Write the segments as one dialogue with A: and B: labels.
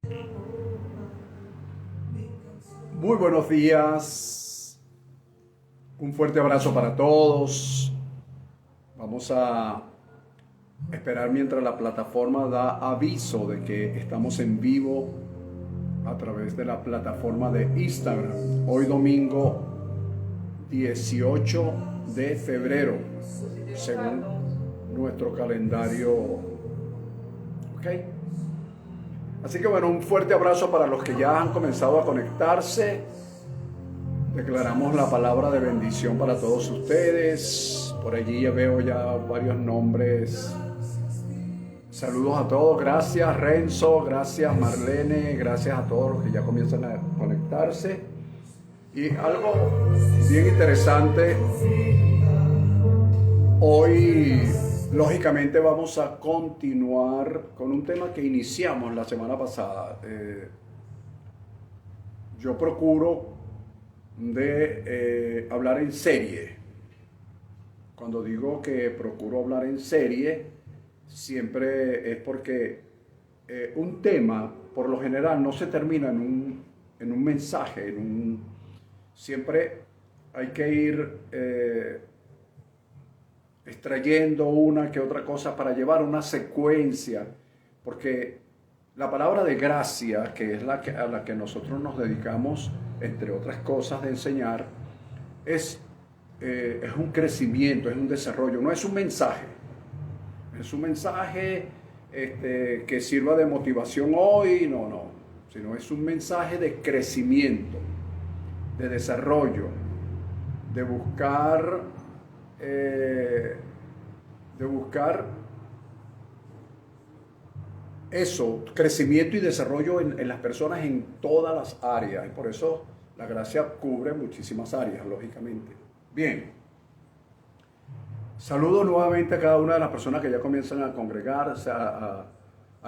A: Muy buenos días, un fuerte abrazo para todos. Vamos a esperar mientras la plataforma da aviso de que estamos en vivo a través de la plataforma de Instagram. Hoy domingo 18 de febrero, según nuestro calendario. ¿Ok? Así que bueno, un fuerte abrazo para los que ya han comenzado a conectarse. Declaramos la palabra de bendición para todos ustedes. Por allí ya veo ya varios nombres. Saludos a todos. Gracias Renzo, gracias Marlene, gracias a todos los que ya comienzan a conectarse. Y algo bien interesante. Hoy, lógicamente, vamos a continuar con un tema que iniciamos la semana pasada. Yo procuro de hablar en serie. Cuando digo que procuro hablar en serie, siempre es porque un tema, por lo general, no se termina en un mensaje, siempre hay que ir extrayendo una que otra cosa para llevar una secuencia, porque la palabra de gracia, que es a la que nosotros nos dedicamos, entre otras cosas, de enseñar, es un crecimiento, es un desarrollo, no es un mensaje. Es un mensaje que sirva de motivación hoy, no, sino es un mensaje de crecimiento, de desarrollo, de buscar, eso, crecimiento y desarrollo en las personas en todas las áreas. Y por eso la gracia cubre muchísimas áreas, lógicamente. Bien. Saludo nuevamente a cada una de las personas que ya comienzan a congregarse, a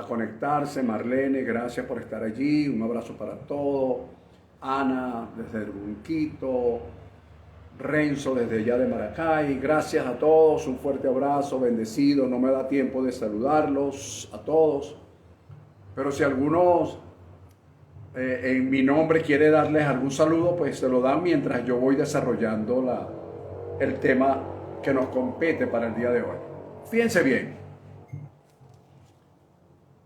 A: conectarse. Marlene, gracias por estar allí. Un abrazo para todos. Ana, desde el Bunquito. Renzo, desde allá de Maracay. Gracias a todos. Un fuerte abrazo, bendecido. No me da tiempo de saludarlos a todos. Pero si algunos en mi nombre quiere darles algún saludo, pues se lo dan mientras yo voy desarrollando el tema que nos compete para el día de hoy. Fíjense bien.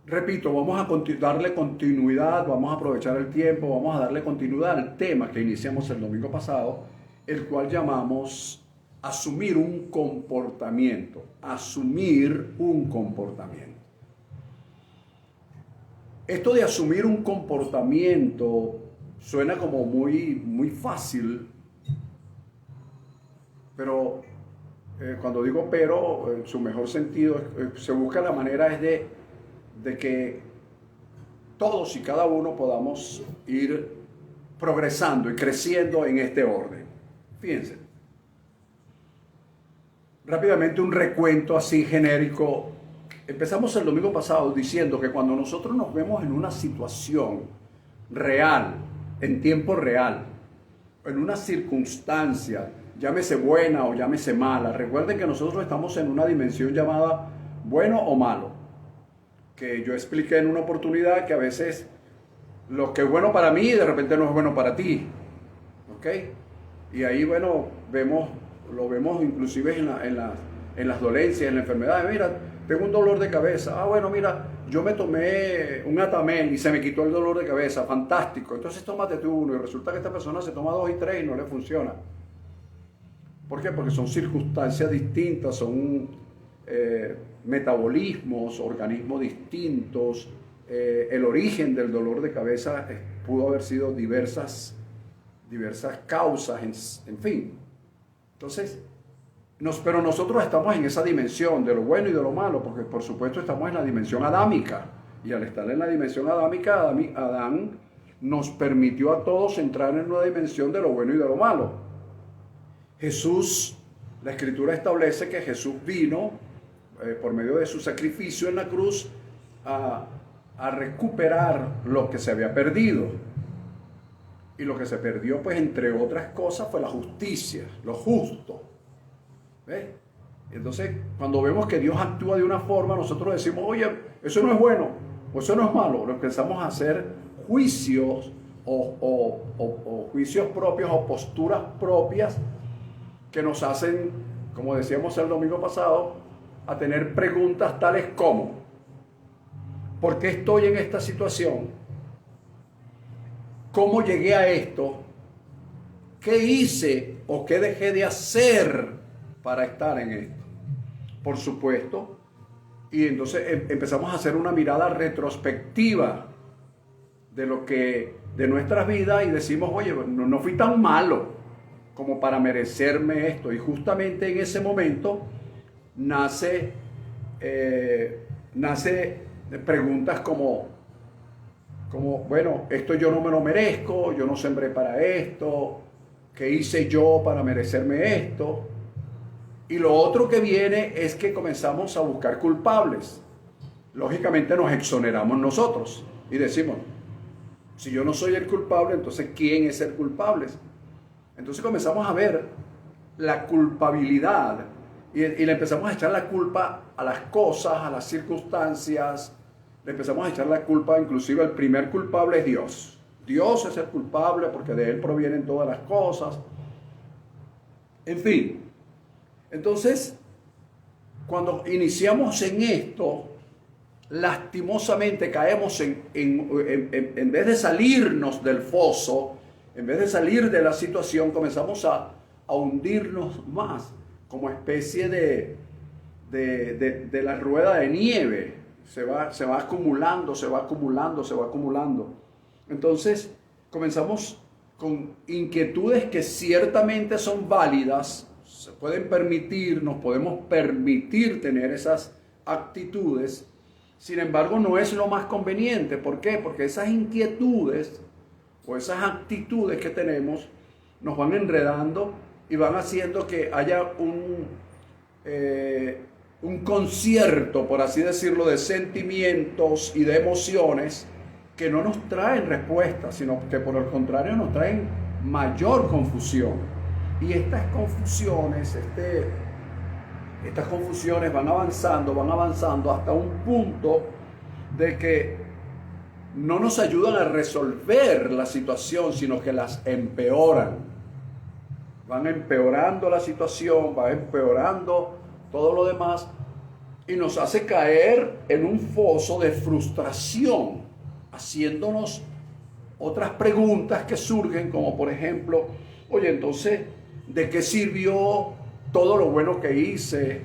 A: Repito, vamos a darle continuidad, vamos a aprovechar el tiempo, vamos a darle continuidad al tema que iniciamos el domingo pasado, el cual llamamos asumir un comportamiento. Asumir un comportamiento. Esto de asumir un comportamiento suena como muy fácil, pero cuando digo pero, en su mejor sentido, se busca la manera es de que todos y cada uno podamos ir progresando y creciendo en este orden. Fíjense. Rápidamente un recuento así genérico. Empezamos el domingo pasado diciendo que cuando nosotros nos vemos en una situación real, en tiempo real, en una circunstancia, llámese buena o llámese mala, recuerden que nosotros estamos en una dimensión llamada bueno o malo, que yo expliqué en una oportunidad que a veces lo que es bueno para mí de repente no es bueno para ti, ¿ok? Y ahí, bueno, lo vemos inclusive en las dolencias, en la enfermedad. Mira, tengo un dolor de cabeza. Ah, bueno, mira, yo me tomé un Atamel y se me quitó el dolor de cabeza. Fantástico. Entonces tómate tú uno y resulta que esta persona se toma 2 y 3 y no le funciona. ¿Por qué? Porque son circunstancias distintas, son metabolismos, organismos distintos. El origen del dolor de cabeza pudo haber sido diversas causas, en fin. Entonces, pero nosotros estamos en esa dimensión de lo bueno y de lo malo, porque por supuesto estamos en la dimensión adámica. Y al estar en la dimensión adámica, Adán nos permitió a todos entrar en una dimensión de lo bueno y de lo malo. Jesús, la Escritura establece que Jesús vino por medio de su sacrificio en la cruz a recuperar lo que se había perdido. Y lo que se perdió, pues, entre otras cosas, fue la justicia, lo justo. ¿Ves? Entonces, cuando vemos que Dios actúa de una forma, nosotros decimos, oye, eso no es bueno. Pues eso no es malo, empezamos a hacer juicios o juicios propios o posturas propias que nos hacen, como decíamos el domingo pasado, a tener preguntas tales como: ¿por qué estoy en esta situación? ¿Cómo llegué a esto? ¿Qué hice o qué dejé de hacer para estar en esto? Por supuesto. Y entonces empezamos a hacer una mirada retrospectiva de nuestras vidas y decimos: oye, no fui tan malo como para merecerme esto. Y justamente en ese momento nace preguntas como, bueno, esto yo no me lo merezco, yo no sembré para esto, ¿qué hice yo para merecerme esto? Y lo otro que viene es que comenzamos a buscar culpables. Lógicamente nos exoneramos nosotros y decimos: si yo no soy el culpable, entonces ¿quién es el culpable? Entonces comenzamos a ver la culpabilidad y le empezamos a echar la culpa a las cosas, a las circunstancias. Le empezamos a echar la culpa, inclusive el primer culpable es Dios. Dios es el culpable porque de Él provienen todas las cosas. En fin. Entonces, cuando iniciamos en esto, lastimosamente caemos en vez de salirnos del foso, en vez de salir de la situación, comenzamos a hundirnos más, como especie de la rueda de nieve. Se va acumulando, se va acumulando, se va acumulando. Entonces, comenzamos con inquietudes que ciertamente son válidas, se pueden permitir, nos podemos permitir tener esas actitudes. Sin embargo, no es lo más conveniente. ¿Por qué? Porque esas inquietudes o esas actitudes que tenemos nos van enredando y van haciendo que haya un concierto, por así decirlo, de sentimientos y de emociones que no nos traen respuestas, sino que por el contrario nos traen mayor confusión. Y estas confusiones van avanzando hasta un punto de que no nos ayudan a resolver la situación, sino que las empeoran. Van empeorando la situación, va empeorando todo lo demás y nos hace caer en un foso de frustración, haciéndonos otras preguntas que surgen, como por ejemplo: oye, entonces, ¿de qué sirvió todo lo bueno que hice?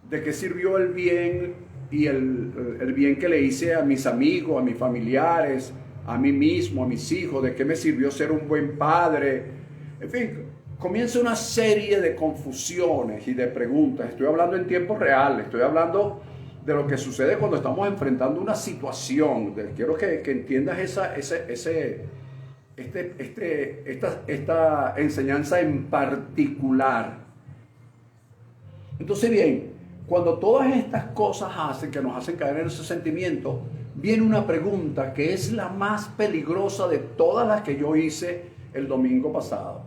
A: ¿De qué sirvió el bien y el bien que le hice a mis amigos, a mis familiares, a mí mismo, a mis hijos? ¿De qué me sirvió ser un buen padre? En fin, comienza una serie de confusiones y de preguntas. Estoy hablando en tiempo real, estoy hablando de lo que sucede cuando estamos enfrentando una situación. Quiero que entiendas esta enseñanza en particular. Entonces, bien, cuando todas estas cosas nos hacen caer en ese sentimiento, viene una pregunta que es la más peligrosa de todas las que yo hice el domingo pasado.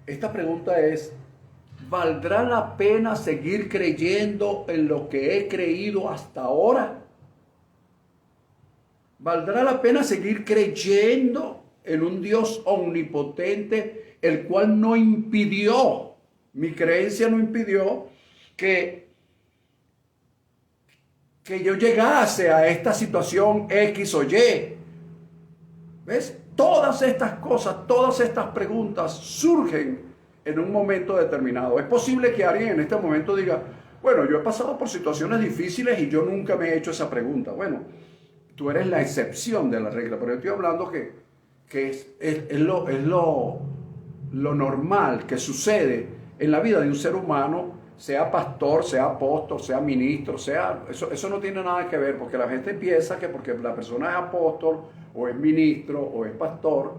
A: Esta pregunta es: ¿valdrá la pena seguir creyendo en lo que he creído hasta ahora? ¿Valdrá la pena seguir creyendo en un Dios omnipotente, el cual no impidió, mi creencia no impidió que yo llegase a esta situación X o Y? ¿Ves? Todas estas cosas, todas estas preguntas surgen en un momento determinado. Es posible que alguien en este momento diga: bueno, yo he pasado por situaciones difíciles y yo nunca me he hecho esa pregunta. Bueno, tú eres la excepción de la regla, pero yo estoy hablando que es lo normal que sucede en la vida de un ser humano, sea pastor, sea apóstol, sea ministro, eso no tiene nada que ver, porque la gente piensa que porque la persona es apóstol o es ministro o es pastor,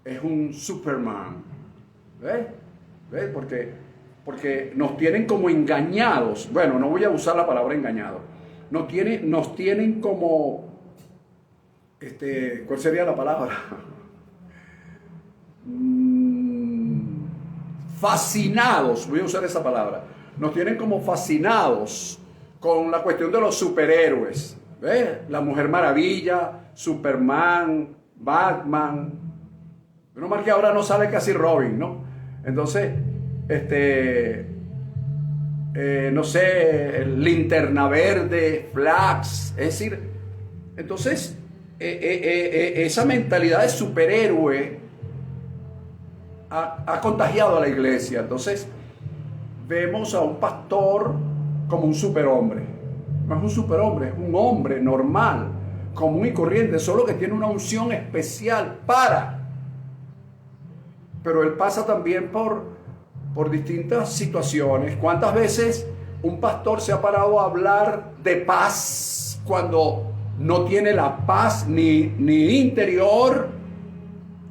A: es un Superman. ¿Ves? ¿Ves? Porque nos tienen como engañados. Bueno, no voy a usar la palabra engañado. Nos tienen como, ¿cuál sería la palabra? Fascinados, voy a usar esa palabra. Nos tienen como fascinados con la cuestión de los superhéroes. ¿Ves? La Mujer Maravilla, Superman, Batman. Menos mal que ahora no sale casi Robin, ¿no? Entonces, no sé, Linterna Verde, Flash. Es decir, entonces, esa mentalidad de superhéroe ha contagiado a la iglesia. Entonces, vemos a un pastor como un superhombre. No es un superhombre, es un hombre normal, común y corriente, solo que tiene una unción especial pero él pasa también por distintas situaciones. ¿Cuántas veces un pastor se ha parado a hablar de paz cuando no tiene la paz ni interior,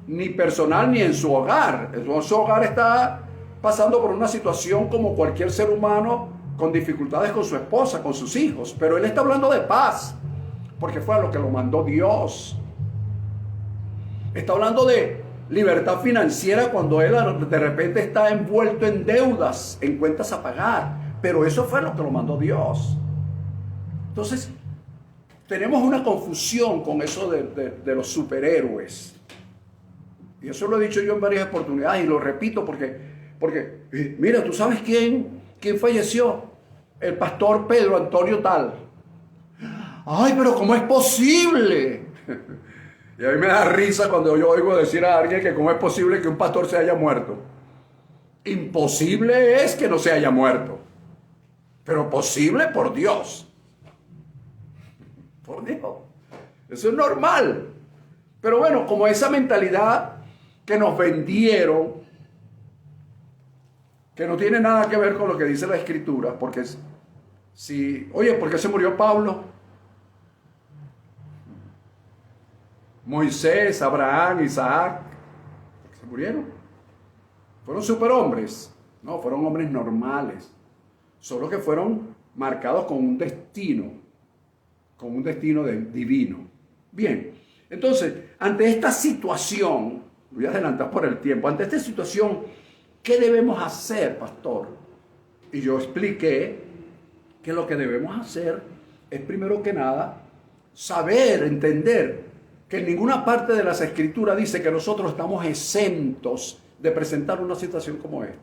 A: ni personal, ni en su hogar? Su hogar está pasando por una situación como cualquier ser humano, con dificultades con su esposa, con sus hijos, pero él está hablando de paz, porque fue a lo que lo mandó Dios. Está hablando de libertad financiera cuando él de repente está envuelto en deudas, en cuentas a pagar, pero eso fue lo que lo mandó Dios. Entonces, tenemos una confusión con eso de los superhéroes. Y eso lo he dicho yo en varias oportunidades y lo repito porque mira, ¿tú sabes quién falleció? El pastor Pedro Antonio tal. Ay, pero ¿cómo es posible? Y a mí me da risa cuando yo oigo decir a alguien que cómo es posible que un pastor se haya muerto. Imposible es que no se haya muerto, pero posible por Dios. Por Dios. Eso es normal. Pero bueno, como esa mentalidad que nos vendieron, que no tiene nada que ver con lo que dice la Escritura, porque oye, ¿por qué se murió Pablo? Moisés, Abraham, Isaac, se murieron. Fueron superhombres, no, fueron hombres normales, solo que fueron marcados con un destino divino. Bien, entonces, ante esta situación, voy a adelantar por el tiempo, ante esta situación, ¿qué debemos hacer, pastor? Y yo expliqué que lo que debemos hacer es, primero que nada, saber, entender que en ninguna parte de las Escrituras dice que nosotros estamos exentos de presentar una situación como esta.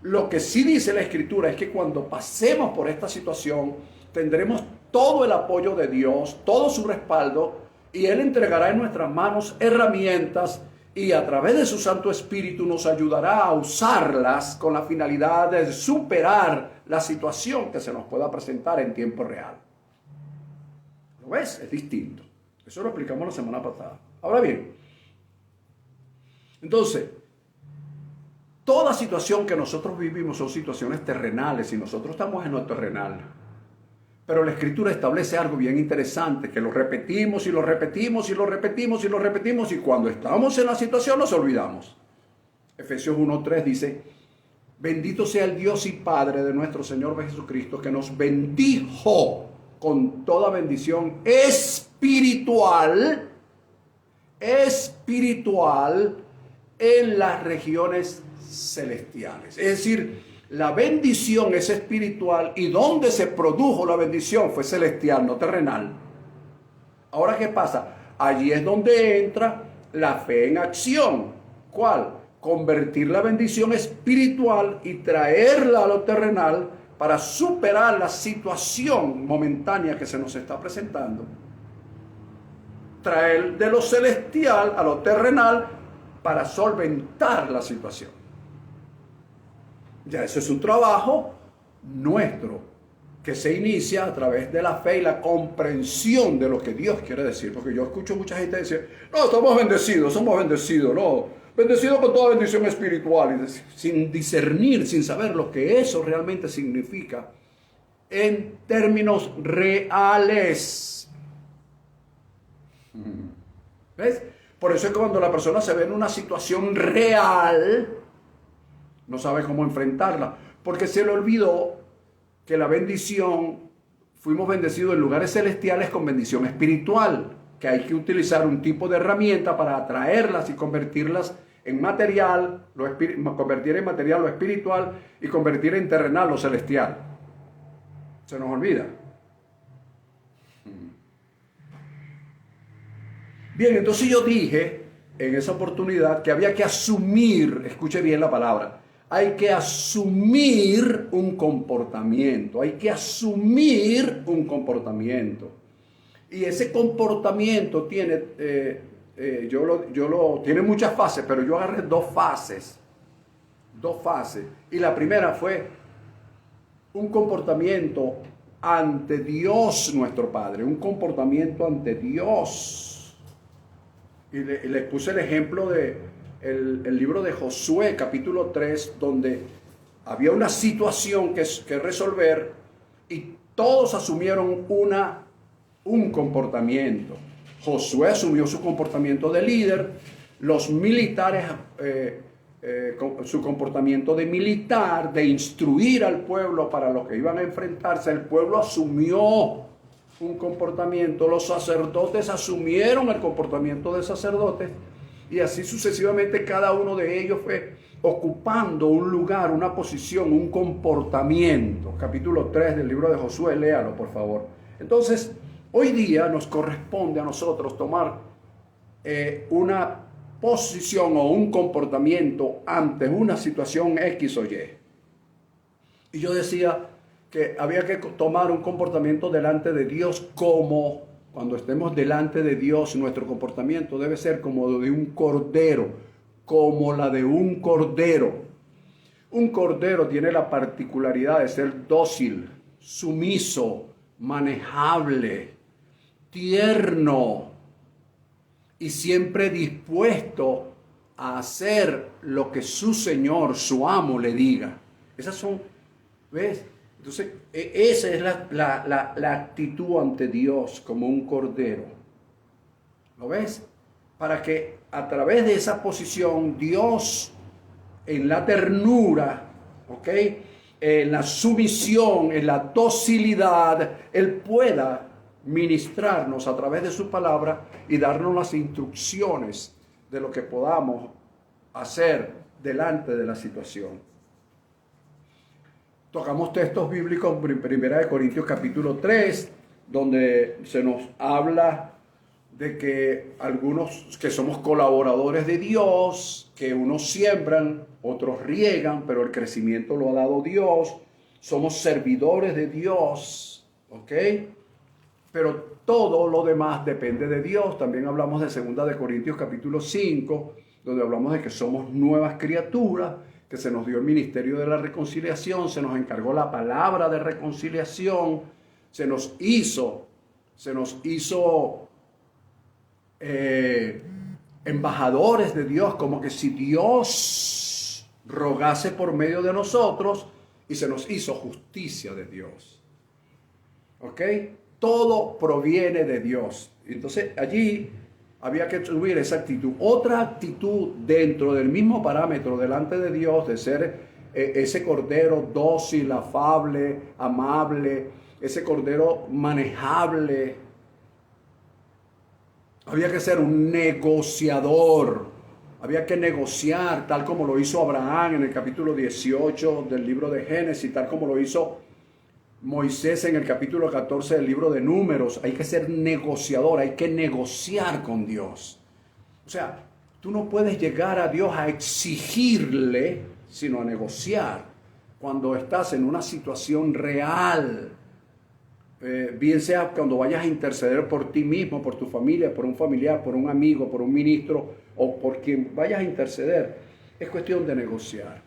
A: Lo que sí dice la Escritura es que cuando pasemos por esta situación, tendremos todo el apoyo de Dios, todo su respaldo, y Él entregará en nuestras manos herramientas y a través de su Santo Espíritu nos ayudará a usarlas con la finalidad de superar la situación que se nos pueda presentar en tiempo real. ¿Lo ves? Es distinto. Eso lo explicamos la semana pasada. Ahora bien, entonces, toda situación que nosotros vivimos son situaciones terrenales y nosotros estamos en lo terrenal. Pero la Escritura establece algo bien interesante, que lo repetimos y lo repetimos y lo repetimos y lo repetimos y cuando estamos en la situación nos olvidamos. Efesios 1:3 dice, bendito sea el Dios y Padre de nuestro Señor Jesucristo, que nos bendijo con toda bendición espiritual en las regiones celestiales. Es decir, la bendición es espiritual y donde se produjo la bendición fue celestial, no terrenal. Ahora, ¿qué pasa? Allí es donde entra la fe en acción. ¿Cuál? Convertir la bendición espiritual y traerla a lo terrenal para superar la situación momentánea que se nos está presentando. Traer de lo celestial a lo terrenal para solventar la situación. Ya ese es un trabajo nuestro, que se inicia a través de la fe y la comprensión de lo que Dios quiere decir. Porque yo escucho mucha gente decir, no, somos bendecidos, no, bendecidos con toda bendición espiritual, y sin discernir, sin saber lo que eso realmente significa en términos reales. ¿Ves? Por eso es que cuando la persona se ve en una situación real, no sabe cómo enfrentarla, porque se le olvidó que la bendición, fuimos bendecidos en lugares celestiales con bendición espiritual, que hay que utilizar un tipo de herramienta para atraerlas y convertirlas en material, convertir en material lo espiritual y convertir en terrenal lo celestial. Se nos olvida. Bien, entonces yo dije en esa oportunidad que había que asumir, escuche bien la palabra, hay que asumir un comportamiento, hay que asumir un comportamiento. Y ese comportamiento tiene, tiene muchas fases, pero yo agarré dos fases. Y la primera fue un comportamiento ante Dios nuestro Padre, un comportamiento ante Dios. Y les puse el ejemplo de el libro de Josué, capítulo 3, donde había una situación que resolver y todos asumieron un comportamiento. Josué asumió su comportamiento de líder, los militares su comportamiento de militar, de instruir al pueblo para lo que iban a enfrentarse. El pueblo asumió un comportamiento, los sacerdotes asumieron el comportamiento de sacerdotes y así sucesivamente cada uno de ellos fue ocupando un lugar, una posición, un comportamiento. Capítulo 3 del libro de Josué, léalo por favor. Entonces, hoy día nos corresponde a nosotros tomar una posición o un comportamiento ante una situación X o Y. Y yo decía que había que tomar un comportamiento delante de Dios como, cuando estemos delante de Dios, nuestro comportamiento debe ser como de un cordero, como la de un cordero. Un cordero tiene la particularidad de ser dócil, sumiso, manejable, tierno y siempre dispuesto a hacer lo que su señor, su amo, le diga. Esas son, ¿ves? Entonces, esa es la actitud ante Dios como un cordero. ¿Lo ves? Para que a través de esa posición, Dios, en la ternura, ¿ok?, en la sumisión, en la docilidad, Él pueda ministrarnos a través de su palabra y darnos las instrucciones de lo que podamos hacer delante de la situación. Tocamos textos bíblicos en 1 Corintios capítulo 3, donde se nos habla de que algunos que somos colaboradores de Dios, que unos siembran, otros riegan, pero el crecimiento lo ha dado Dios. Somos servidores de Dios, ¿ok? Pero todo lo demás depende de Dios. También hablamos de 2 Corintios capítulo 5, donde hablamos de que somos nuevas criaturas, que se nos dio el ministerio de la reconciliación, se nos encargó la palabra de reconciliación, se nos hizo embajadores de Dios, como que si Dios rogase por medio de nosotros, y se nos hizo justicia de Dios. ¿Ok? Todo proviene de Dios. Entonces allí había que subir esa actitud. Otra actitud dentro del mismo parámetro delante de Dios, de ser ese cordero dócil, afable, amable, ese cordero manejable. Había que ser un negociador. Había que negociar, tal como lo hizo Abraham en el capítulo 18 del libro de Génesis, tal como lo hizo Moisés en el capítulo 14 del libro de Números. Hay que ser negociador, hay que negociar con Dios. O sea, tú no puedes llegar a Dios a exigirle, sino a negociar cuando estás en una situación real. Bien sea cuando vayas a interceder por ti mismo, por tu familia, por un familiar, por un amigo, por un ministro o por quien vayas a interceder. Es cuestión de negociar.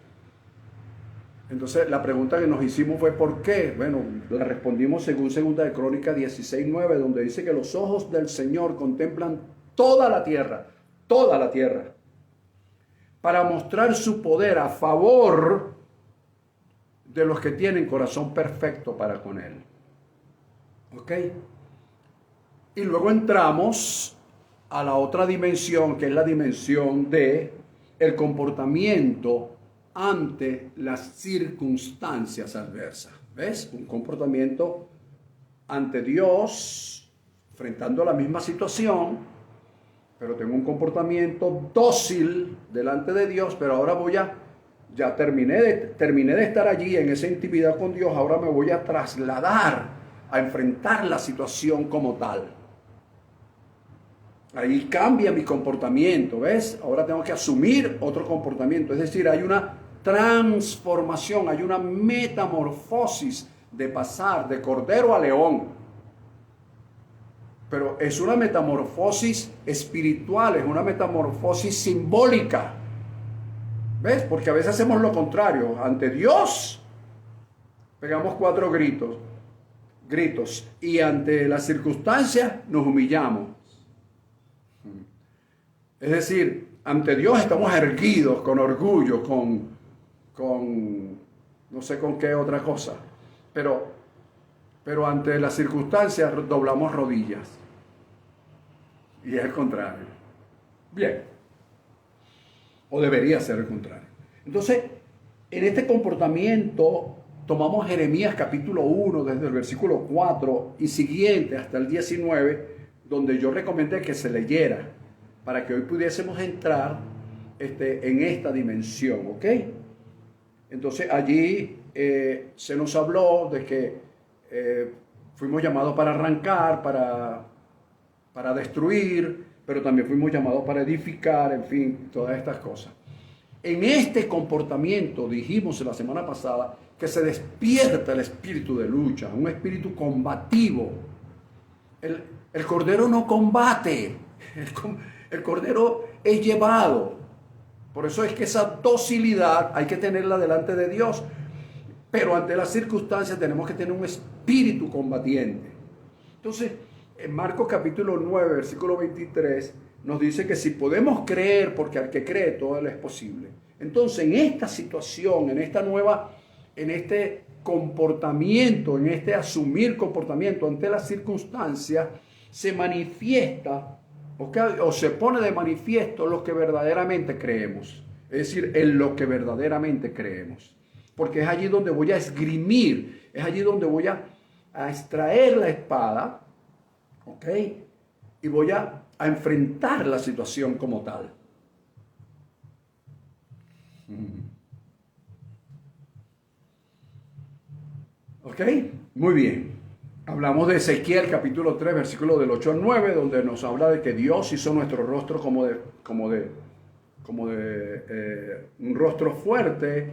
A: Entonces la pregunta que nos hicimos fue ¿por qué? Bueno, la respondimos según 2 Crónicas 16:9, donde dice que los ojos del Señor contemplan toda la tierra, para mostrar su poder a favor de los que tienen corazón perfecto para con Él. ¿Ok? Y luego entramos a la otra dimensión, que es la dimensión de el comportamiento ante las circunstancias adversas. ¿Ves? Un comportamiento ante Dios, enfrentando la misma situación, pero tengo un comportamiento dócil delante de Dios, pero ahora ya terminé de estar allí en esa intimidad con Dios, ahora me voy a trasladar a enfrentar la situación como tal. Ahí cambia mi comportamiento, ¿ves? Ahora tengo que asumir otro comportamiento. Es decir, hay una transformación, hay una metamorfosis de pasar de cordero a león. Pero es una metamorfosis espiritual, es una metamorfosis simbólica. ¿Ves? Porque a veces hacemos lo contrario. Ante Dios pegamos 4 gritos. Y ante las circunstancias nos humillamos. Es decir, ante Dios estamos erguidos, con orgullo, con no sé con qué otra cosa. Pero ante las circunstancias doblamos rodillas. Y es el contrario. Bien. O debería ser el contrario. Entonces, en este comportamiento tomamos Jeremías capítulo 1, desde el versículo 4 y siguiente hasta el 19, donde yo recomendé que se leyera para que hoy pudiésemos entrar en esta dimensión, ¿ok? Entonces allí se nos habló de que fuimos llamados para arrancar, para destruir, pero también fuimos llamados para edificar, en fin, todas estas cosas. En este comportamiento, dijimos la semana pasada, que se despierta el espíritu de lucha, un espíritu combativo. El cordero no combate, el cordero es llevado. Por eso es que esa docilidad hay que tenerla delante de Dios. Pero ante las circunstancias tenemos que tener un espíritu combatiente. Entonces, en Marcos capítulo 9, versículo 23, nos dice que si podemos creer, porque al que cree todo le es posible. Entonces, en esta situación, en este comportamiento, en este asumir comportamiento ante las circunstancias, se manifiesta o se pone de manifiesto lo que verdaderamente creemos. Es decir, en lo que verdaderamente creemos. Porque es allí donde voy a esgrimir, es allí donde voy a extraer la espada, ¿ok? Y voy a enfrentar la situación como tal. ¿Ok? Muy bien. Hablamos de Ezequiel capítulo 3, versículo del 8 al 9, donde nos habla de que Dios hizo nuestro rostro como de un rostro fuerte,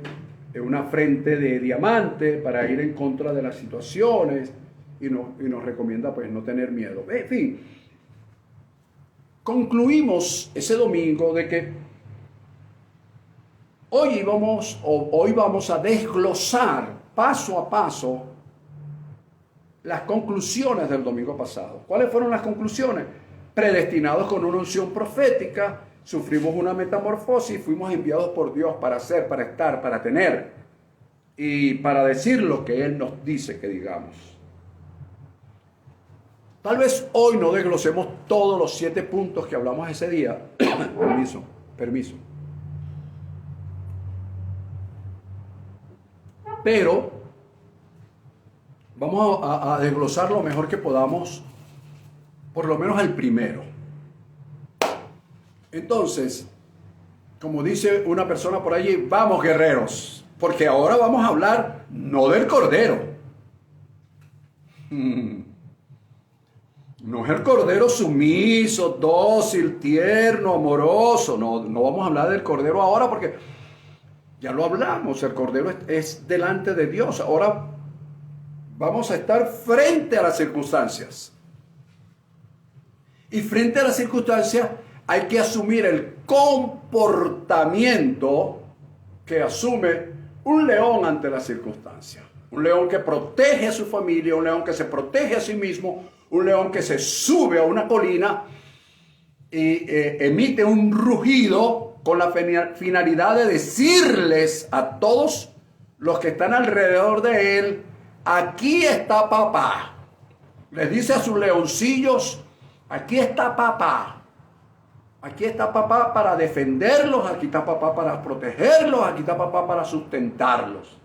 A: una frente de diamante para ir en contra de las situaciones y nos recomienda pues no tener miedo. En fin, concluimos ese domingo de que hoy vamos a desglosar paso a paso las conclusiones del domingo pasado. ¿Cuáles fueron las conclusiones? Predestinados con una unción profética, sufrimos una metamorfosis, fuimos enviados por Dios para ser, para estar, para tener y para decir lo que Él nos dice que digamos. Tal vez hoy no desglosemos todos los 7 puntos que hablamos ese día. Permiso. Pero vamos a desglosar lo mejor que podamos, por lo menos el primero. Entonces, como dice una persona por allí, vamos guerreros, porque ahora vamos a hablar no del cordero. No es el cordero sumiso, dócil, tierno, amoroso. No vamos a hablar del cordero ahora porque ya lo hablamos. El cordero es delante de Dios. Ahora vamos a estar frente a las circunstancias. Y frente a las circunstancias hay que asumir el comportamiento que asume un león ante las circunstancias. Un león que protege a su familia, un león que se protege a sí mismo, un león que se sube a una colina y emite un rugido con la finalidad de decirles a todos los que están alrededor de él: aquí está papá. Les dice a sus leoncillos: aquí está papá. Aquí está papá para defenderlos, aquí está papá para protegerlos, aquí está papá para sustentarlos.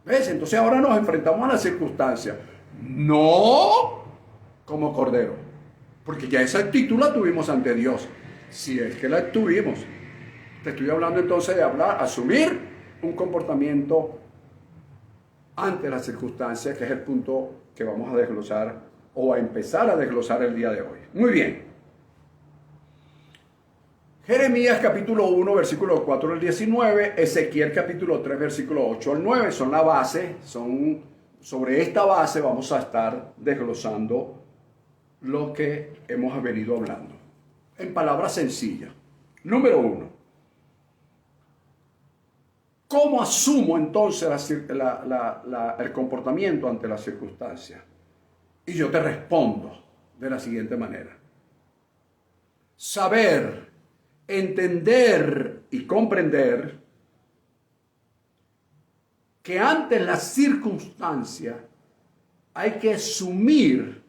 A: ¿Ves? Entonces ahora nos enfrentamos a las circunstancias. No como cordero, porque ya esa actitud la tuvimos ante Dios. Si es que la tuvimos. Te estoy hablando entonces de asumir un comportamiento ante las circunstancias, que es el punto que vamos a desglosar o a empezar a desglosar el día de hoy. Muy bien. Jeremías capítulo 1, versículo 4 al 19, Ezequiel capítulo 3, versículo 8 al 9, son la base, sobre esta base vamos a estar desglosando lo que hemos venido hablando. En palabras sencillas. Número 1. ¿Cómo asumo entonces el comportamiento ante las circunstancias? Y yo te respondo de la siguiente manera. Saber, entender y comprender que ante la circunstancia hay que asumir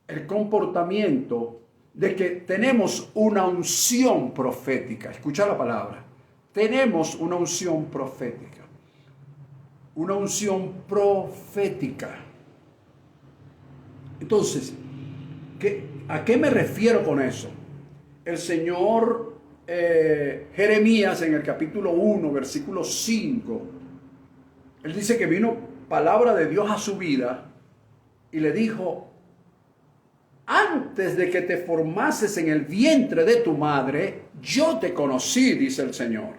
A: el comportamiento de que tenemos una unción profética. Escucha la palabra. Tenemos una unción profética. Una unción profética. Entonces, ¿a qué me refiero con eso? El Señor Jeremías en el capítulo 1, versículo 5, él dice que vino palabra de Dios a su vida y le dijo: antes de que te formases en el vientre de tu madre, yo te conocí, dice el Señor.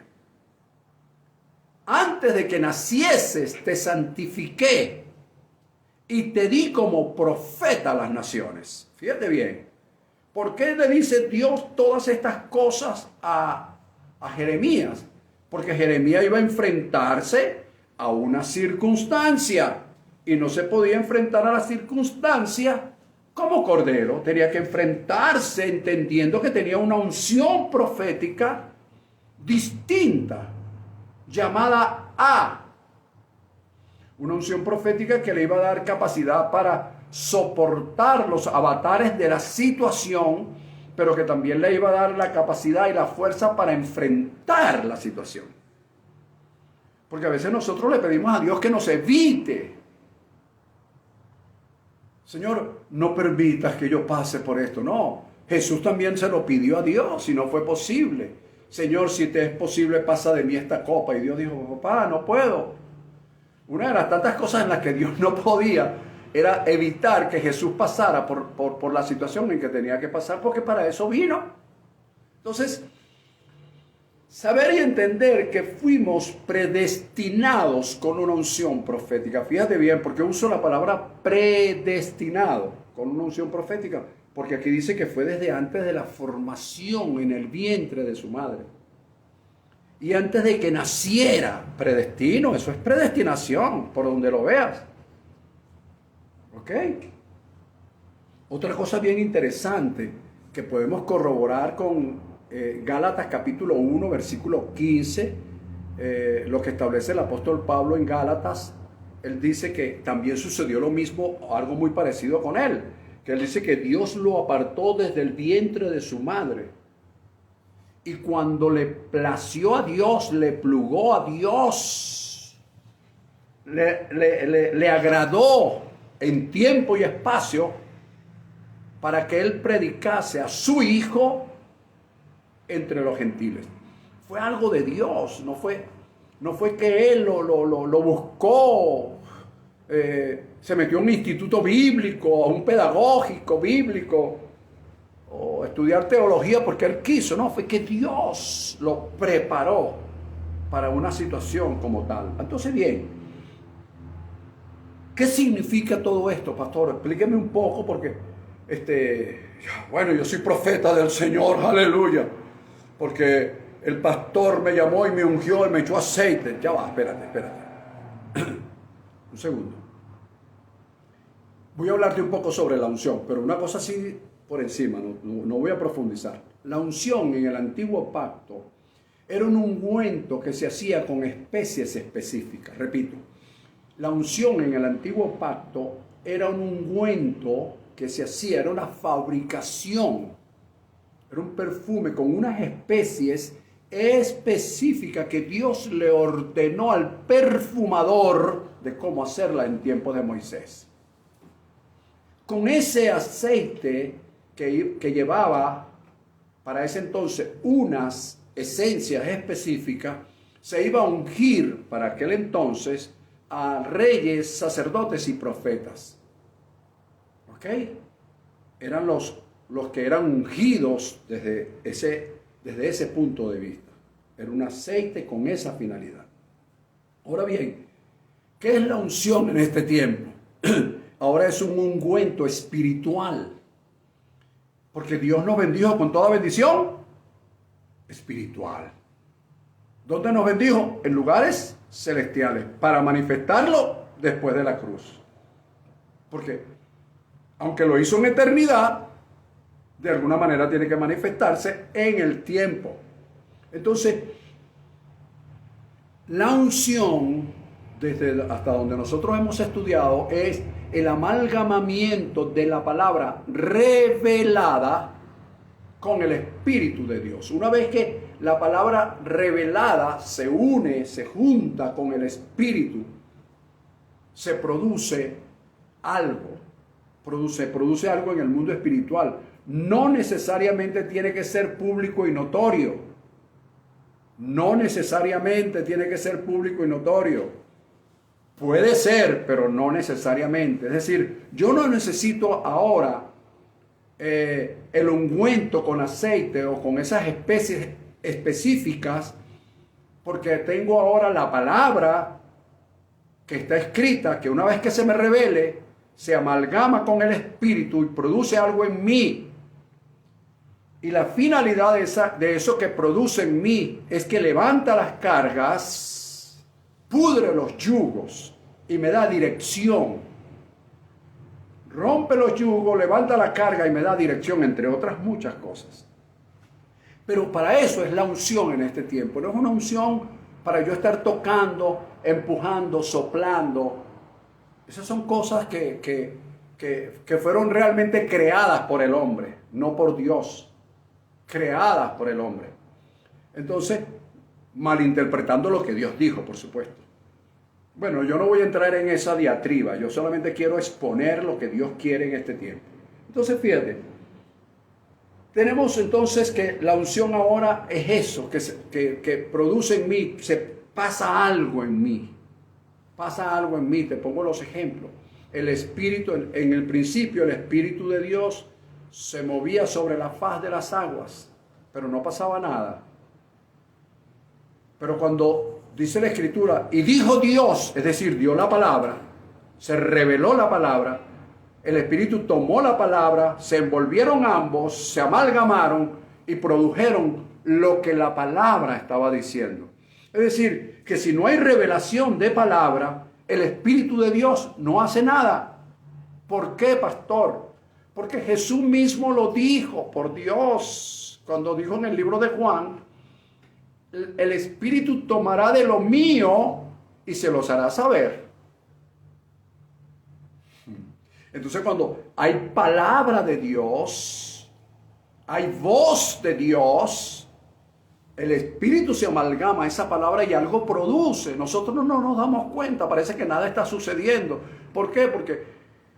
A: Antes de que nacieses, te santifiqué y te di como profeta a las naciones. Fíjate bien. ¿Por qué le dice Dios todas estas cosas a Jeremías? Porque Jeremías iba a enfrentarse a una circunstancia y no se podía enfrentar a la circunstancia como cordero. Tenía que enfrentarse entendiendo que tenía una unción profética distinta, llamada una unción profética que le iba a dar capacidad para soportar los avatares de la situación, pero que también le iba a dar la capacidad y la fuerza para enfrentar la situación. Porque a veces nosotros le pedimos a Dios que nos evite. Señor, no permitas que yo pase por esto. No, Jesús también se lo pidió a Dios y no fue posible. Señor, si te es posible, pasa de mí esta copa. Y Dios dijo: papá, no puedo. Una de las tantas cosas en las que Dios no podía era evitar que Jesús pasara por la situación en que tenía que pasar, porque para eso vino. Entonces, saber y entender que fuimos predestinados con una unción profética. Fíjate bien, porque uso la palabra predestinado con una unción profética, porque aquí dice que fue desde antes de la formación en el vientre de su madre. Y antes de que naciera, predestino, eso es predestinación, por donde lo veas. ¿Ok? Otra cosa bien interesante que podemos corroborar con Gálatas capítulo 1, versículo 15, lo que establece el apóstol Pablo en Gálatas. Él dice que también sucedió lo mismo, algo muy parecido con él, que él dice que Dios lo apartó desde el vientre de su madre. Y cuando le plació a Dios, le plugó a Dios, le agradó en tiempo y espacio para que él predicase a su hijo entre los gentiles. Fue algo de Dios, no fue que él lo buscó, se metió a un instituto bíblico, a un pedagógico bíblico, o estudiar teología porque él quiso. No, fue que Dios lo preparó para una situación como tal. Entonces, bien, ¿qué significa todo esto, pastor? Explíqueme un poco, porque bueno, yo soy profeta del Señor, aleluya, porque el pastor me llamó y me ungió y me echó aceite. Ya va, espérate un segundo. Voy a hablarte un poco sobre la unción, pero una cosa así por encima, no voy a profundizar. La unción en el antiguo pacto era un ungüento que se hacía con especies específicas. Repito, la unción en el antiguo pacto era un ungüento que se hacía, era una fabricación, era un perfume con unas especies específicas que Dios le ordenó al perfumador de cómo hacerla en tiempos de Moisés. Con ese aceite que llevaba para ese entonces unas esencias específicas, se iba a ungir para aquel entonces a reyes, sacerdotes y profetas. ¿Ok? Eran los que eran ungidos desde desde ese punto de vista. Era un aceite con esa finalidad. Ahora bien, ¿qué es la unción en este tiempo? Ahora es un ungüento espiritual. Porque Dios nos bendijo con toda bendición espiritual. ¿Dónde nos bendijo? En lugares celestiales, para manifestarlo después de la cruz. Porque aunque lo hizo en eternidad, de alguna manera tiene que manifestarse en el tiempo. Entonces, la unción, desde hasta donde nosotros hemos estudiado, es el amalgamamiento de la palabra revelada con el Espíritu de Dios. Una vez que la palabra revelada se une, se junta con el Espíritu, se produce algo. Produce algo en el mundo espiritual. No necesariamente tiene que ser público y notorio. No necesariamente tiene que ser público y notorio. Puede ser, pero no necesariamente. Es decir, yo no necesito ahora el ungüento con aceite o con esas especies específicas, porque tengo ahora la palabra que está escrita, que una vez que se me revele, se amalgama con el Espíritu y produce algo en mí. Y la finalidad de eso que produce en mí es que levanta las cargas, pudre los yugos y me da dirección. Rompe los yugos, levanta la carga y me da dirección, entre otras muchas cosas. Pero para eso es la unción en este tiempo. No es una unción para yo estar tocando, empujando, soplando. Esas son cosas que fueron realmente creadas por el hombre, no por Dios. Creadas por el hombre. Entonces, malinterpretando lo que Dios dijo, por supuesto. Bueno, yo no voy a entrar en esa diatriba, yo solamente quiero exponer lo que Dios quiere en este tiempo. Entonces, fíjate, tenemos entonces que la unción ahora es eso, que produce en mí, pasa algo en mí. Pasa algo en mí, te pongo los ejemplos. El Espíritu, en el principio, el Espíritu de Dios se movía sobre la faz de las aguas, pero no pasaba nada. Pero cuando dice la Escritura, y dijo Dios, es decir, dio la palabra, se reveló la palabra, el Espíritu tomó la palabra, se envolvieron ambos, se amalgamaron y produjeron lo que la palabra estaba diciendo. Es decir, que si no hay revelación de palabra, el Espíritu de Dios no hace nada. ¿Por qué, pastor? Porque Jesús mismo lo dijo, por Dios, cuando dijo en el libro de Juan, el Espíritu tomará de lo mío y se los hará saber. Entonces, cuando hay palabra de Dios, hay voz de Dios, el Espíritu se amalgama a esa palabra y algo produce. Nosotros no nos damos cuenta, parece que nada está sucediendo. ¿Por qué? Porque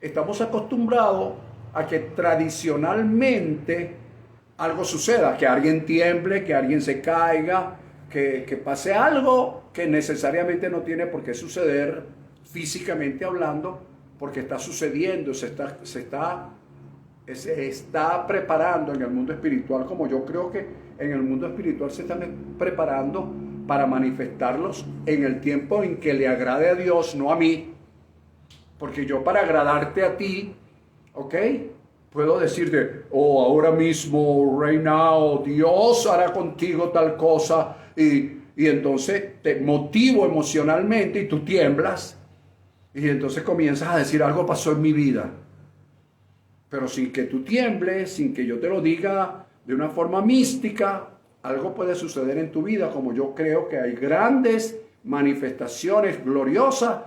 A: estamos acostumbrados a que tradicionalmente algo suceda, que alguien tiemble, que alguien se caiga, que pase algo que necesariamente no tiene por qué suceder físicamente hablando, porque está sucediendo, se está preparando en el mundo espiritual, como yo creo que en el mundo espiritual se están preparando para manifestarlos en el tiempo en que le agrade a Dios, no a mí. Porque yo, para agradarte a ti, ¿ok?, puedo decirte, oh, ahora mismo, right now, Dios hará contigo tal cosa, y entonces te motivo emocionalmente y tú tiemblas, y entonces comienzas a decir, algo pasó en mi vida. Pero sin que tú tiembles, sin que yo te lo diga de una forma mística, algo puede suceder en tu vida, como yo creo que hay grandes manifestaciones gloriosas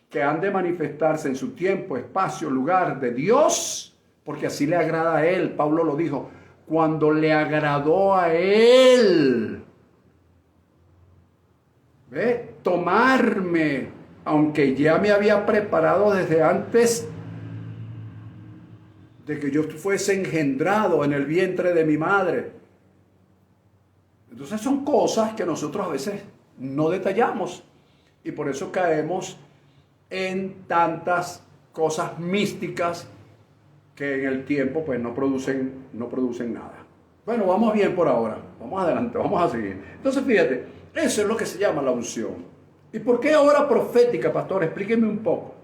A: que han de manifestarse en su tiempo, espacio, lugar de Dios, porque así le agrada a Él. Pablo lo dijo, cuando le agradó a Él, ¿ve?, tomarme, aunque ya me había preparado desde antes de que yo fuese engendrado en el vientre de mi madre. Entonces son cosas que nosotros a veces no detallamos y por eso caemos en tantas cosas místicas que en el tiempo pues no producen nada. Bueno, vamos bien por ahora. Vamos adelante, vamos a seguir. Entonces, fíjate, eso es lo que se llama la unción. ¿Y por qué obra profética, pastor? Explíqueme un poco.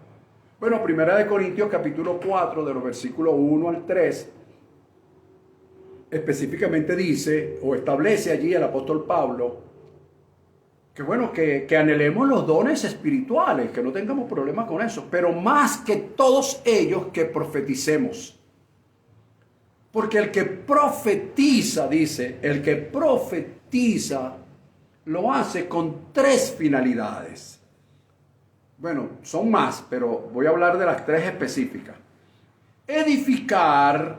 A: Bueno, 1 Corintios capítulo 4, de los versículos 1 al 3, específicamente dice, o establece allí el apóstol Pablo, que bueno, que anhelemos los dones espirituales, que no tengamos problemas con eso, pero más que todos ellos que profeticemos. Porque el que profetiza, dice, el que profetiza lo hace con 3 finalidades. Bueno, son más, pero voy a hablar de las 3 específicas. Edificar,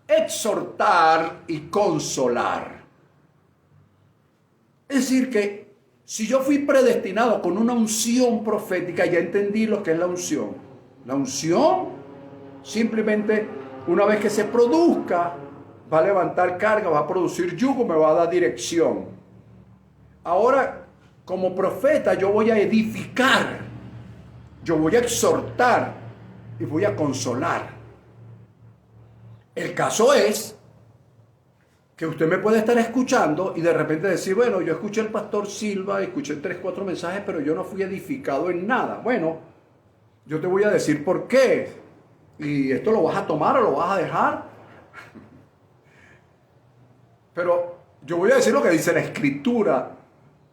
A: exhortar y consolar. Es decir que si yo fui predestinado con una unción profética, ya entendí lo que es la unción. La unción simplemente, una vez que se produzca, va a levantar carga, va a producir yugo, me va a dar dirección. Ahora, como profeta, yo voy a edificar, yo voy a exhortar y voy a consolar. El caso es que usted me puede estar escuchando y de repente decir, bueno, yo escuché al pastor Silva, escuché 3, 4 mensajes, pero yo no fui edificado en nada. Bueno, yo te voy a decir por qué. ¿Y esto lo vas a tomar o lo vas a dejar? Pero yo voy a decir lo que dice la Escritura,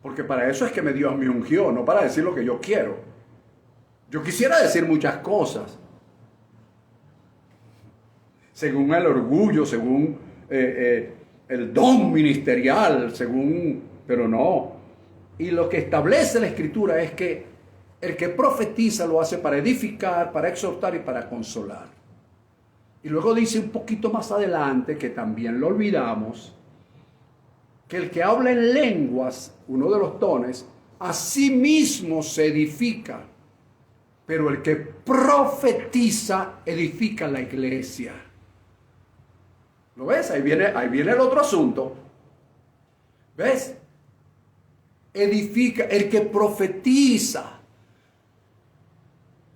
A: porque para eso es que Dios me ungió, no para decir lo que yo quiero. Yo quisiera decir muchas cosas, según el orgullo, según el don ministerial, pero no. Y lo que establece la Escritura es que el que profetiza lo hace para edificar, para exhortar y para consolar. Y luego dice un poquito más adelante, que también lo olvidamos, que el que habla en lenguas, uno de los dones, a sí mismo se edifica, pero el que profetiza edifica la iglesia. ¿Lo ves? Ahí viene el otro asunto. ¿Ves? Edifica, el que profetiza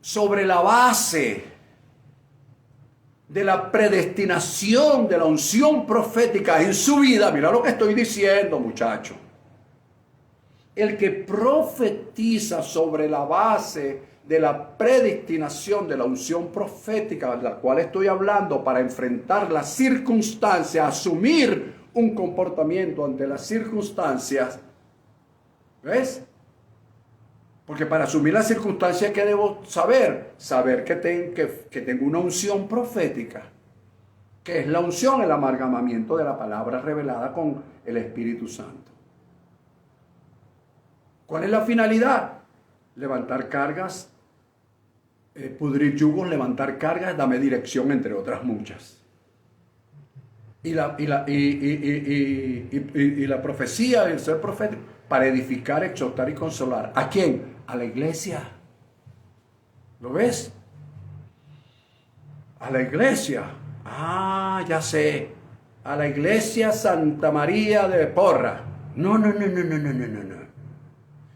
A: sobre la base de la predestinación, de la unción profética en su vida. Mira lo que estoy diciendo, muchacho. El que profetiza sobre la base de la predestinación de la unción profética, de la cual estoy hablando, para enfrentar las circunstancias, asumir un comportamiento ante las circunstancias. ¿Ves? Porque para asumir las circunstancias, ¿qué debo saber? Saber que tengo una unción profética, que es la unción, el amalgamamiento de la palabra revelada con el Espíritu Santo. ¿Cuál es la finalidad? Levantar cargas, pudrir yugos, levantar cargas, dame dirección, entre otras muchas. Y la profecía, el ser profético, para edificar, exhortar y consolar. ¿A quién? A la iglesia. ¿Lo ves? A la iglesia. Ah, ya sé. A la iglesia Santa María de Porra. No.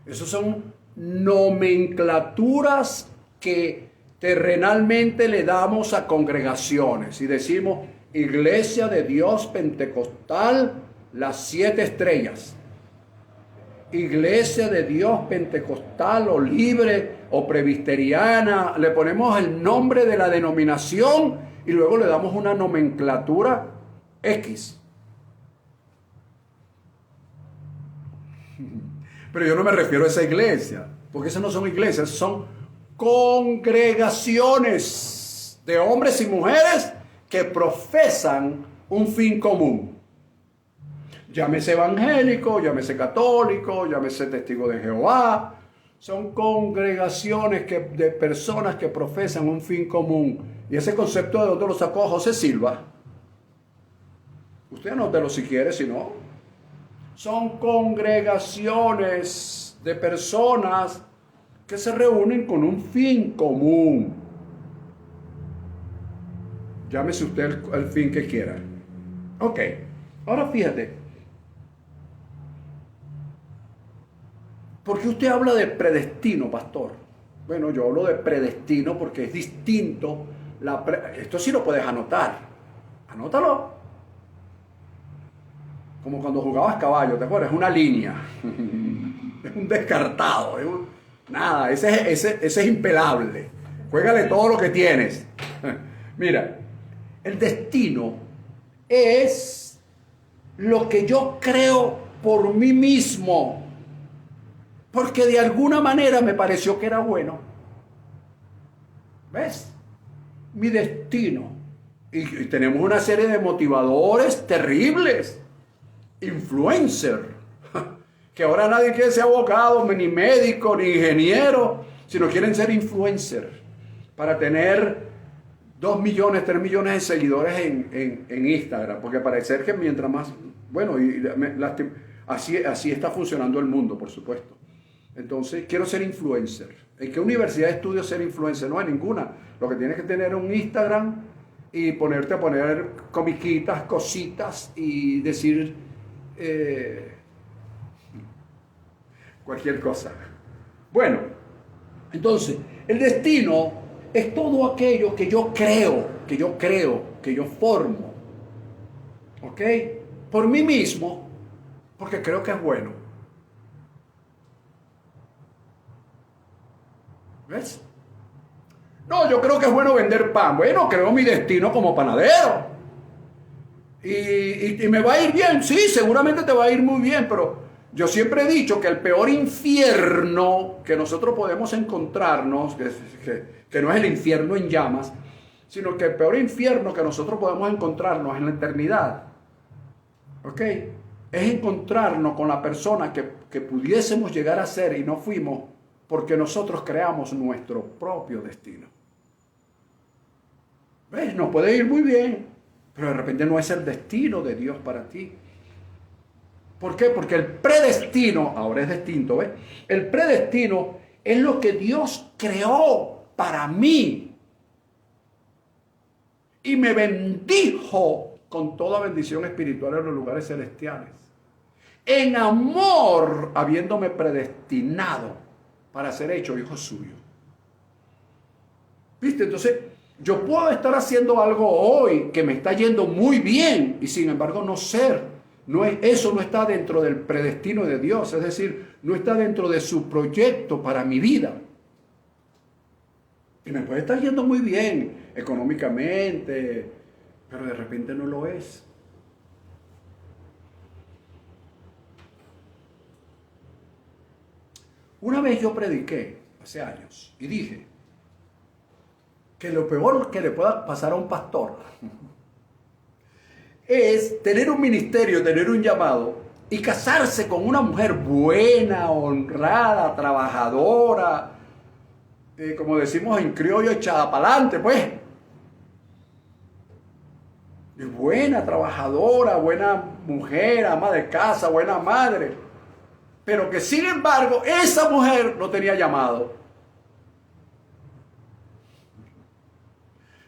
A: Esos son nomenclaturas que terrenalmente le damos a congregaciones. Y decimos, Iglesia de Dios Pentecostal, las 7 estrellas. Iglesia de Dios Pentecostal o libre o presbiteriana, le ponemos el nombre de la denominación y luego le damos una nomenclatura X. Pero yo no me refiero a esa iglesia, porque esas no son iglesias, son congregaciones de hombres y mujeres que profesan un fin común. Llámese evangélico, llámese católico, llámese testigo de Jehová. Son congregaciones de personas que profesan un fin común. Y ese concepto, ¿de dónde lo sacó José Silva? Usted anótelo si quiere, si no. Son congregaciones de personas que se reúnen con un fin común. Llámese usted el fin que quiera. Ok, ahora fíjate. ¿Por qué usted habla de predestino, pastor? Bueno, yo hablo de predestino porque es distinto. Esto sí lo puedes anotar. Anótalo. como cuando jugabas caballo, ¿te acuerdas? Es una línea, es un descartado, nada, ese es impelable. Juégale todo lo que tienes. Mira, el destino es lo que yo creo por mí mismo, porque de alguna manera me pareció que era bueno. ¿Ves? Mi destino. Y tenemos una serie de motivadores terribles. Influencer. Que ahora nadie quiere ser abogado, ni médico, ni ingeniero, sino quieren ser influencer para tener 2 millones, 3 millones de seguidores en Instagram. Porque parece que mientras más... Bueno, así está funcionando el mundo, por supuesto. Entonces, quiero ser influencer. ¿En qué universidad estudio ser influencer? No hay ninguna. Lo que tienes que tener es un Instagram y ponerte a poner comiquitas, cositas y decir cualquier cosa. Bueno, entonces, el destino es todo aquello que yo creo, que yo formo. ¿Ok? Por mí mismo, porque creo que es bueno. ¿Ves? No, yo creo que es bueno vender pan. Bueno, creo mi destino como panadero. Y me va a ir bien. Sí, seguramente te va a ir muy bien, pero yo siempre he dicho que el peor infierno que nosotros podemos encontrarnos, que no es el infierno en llamas, sino que el peor infierno que nosotros podemos encontrarnos en la eternidad, ¿ok? Es encontrarnos con la persona que pudiésemos llegar a ser y no fuimos, porque nosotros creamos nuestro propio destino. ¿Ves? Nos puede ir muy bien, pero de repente no es el destino de Dios para ti. ¿Por qué? Porque el predestino, ahora es distinto, ¿ves? El predestino es lo que Dios creó para mí. Y me bendijo con toda bendición espiritual en los lugares celestiales. En amor, habiéndome predestinado para ser hecho hijo suyo. ¿Viste? Entonces, yo puedo estar haciendo algo hoy que me está yendo muy bien y sin embargo no ser. Eso no está dentro del predestino de Dios, es decir, no está dentro de su proyecto para mi vida. Y me puede estar yendo muy bien económicamente, pero de repente no lo es. Una vez yo prediqué, hace años, y dije que lo peor que le pueda pasar a un pastor es tener un ministerio, tener un llamado y casarse con una mujer buena, honrada, trabajadora, como decimos en criollo, echada para adelante, pues. Y buena, trabajadora, buena mujer, ama de casa, buena madre. Pero que sin embargo, esa mujer no tenía llamado.